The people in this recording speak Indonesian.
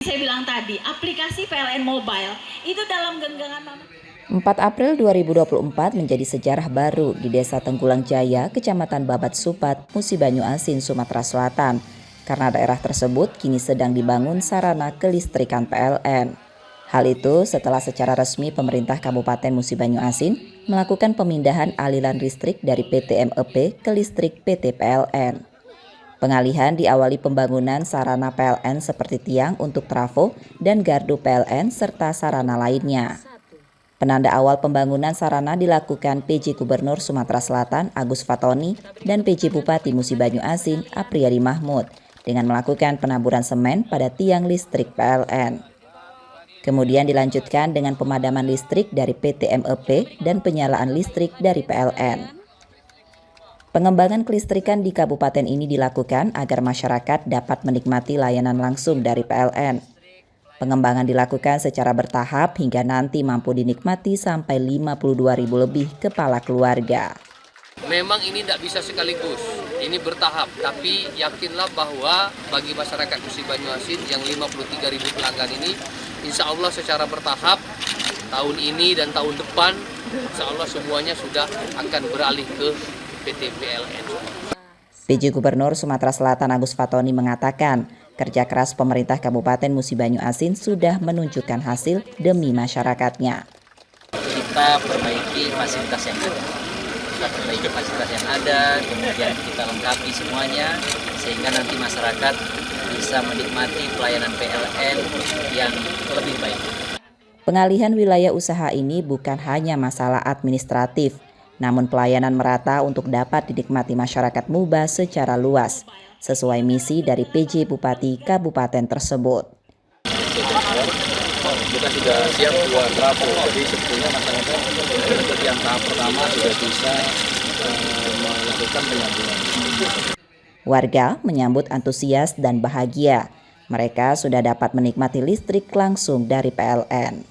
Saya bilang tadi, aplikasi PLN Mobile itu dalam genggaman Mama. 4 April 2024 menjadi sejarah baru di Desa Tenggulang Jaya, Kecamatan Babat Supat, Musi Banyu Asin, Sumatera Selatan. Karena daerah tersebut kini sedang dibangun sarana kelistrikan PLN. Hal itu setelah secara resmi pemerintah Kabupaten Musi Banyu Asin melakukan pemindahan aliran listrik dari PT MEP ke listrik PT PLN. Pengalihan diawali pembangunan sarana PLN seperti tiang untuk trafo dan gardu PLN serta sarana lainnya. Penanda awal pembangunan sarana dilakukan PJ Gubernur Sumatera Selatan Agus Fatoni dan PJ Bupati Musi Banyu Asin Apriyadi Mahmud dengan melakukan penaburan semen pada tiang listrik PLN. Kemudian dilanjutkan dengan pemadaman listrik dari PT MEP dan penyalaan listrik dari PLN. Pengembangan kelistrikan di kabupaten ini dilakukan agar masyarakat dapat menikmati layanan langsung dari PLN. Pengembangan dilakukan secara bertahap hingga nanti mampu dinikmati sampai 52.000 lebih kepala keluarga. Memang ini tidak bisa sekaligus, ini bertahap, tapi yakinlah bahwa bagi masyarakat Musi Banyu Asin yang 53.000 pelanggan ini, insya Allah secara bertahap, tahun ini dan tahun depan, insya Allah semuanya sudah akan beralih ke PT PLN. PJ Gubernur Sumatera Selatan Agus Fatoni mengatakan, kerja keras pemerintah Kabupaten Musi Banyu Asin sudah menunjukkan hasil demi masyarakatnya. Kita perbaiki fasilitas yang ada, kemudian kita lengkapi semuanya, sehingga nanti masyarakat bisa menikmati pelayanan PLN yang lebih baik. Pengalihan wilayah usaha ini bukan hanya masalah administratif, namun pelayanan merata untuk dapat dinikmati masyarakat Muba secara luas, sesuai misi dari PJ Bupati Kabupaten tersebut. Kita sudah siap buat trafo, jadi sebetulnya masyarakat untuk yang tahap pertama sudah bisa melakukan penyambungan. Warga menyambut antusias dan bahagia. Mereka sudah dapat menikmati listrik langsung dari PLN.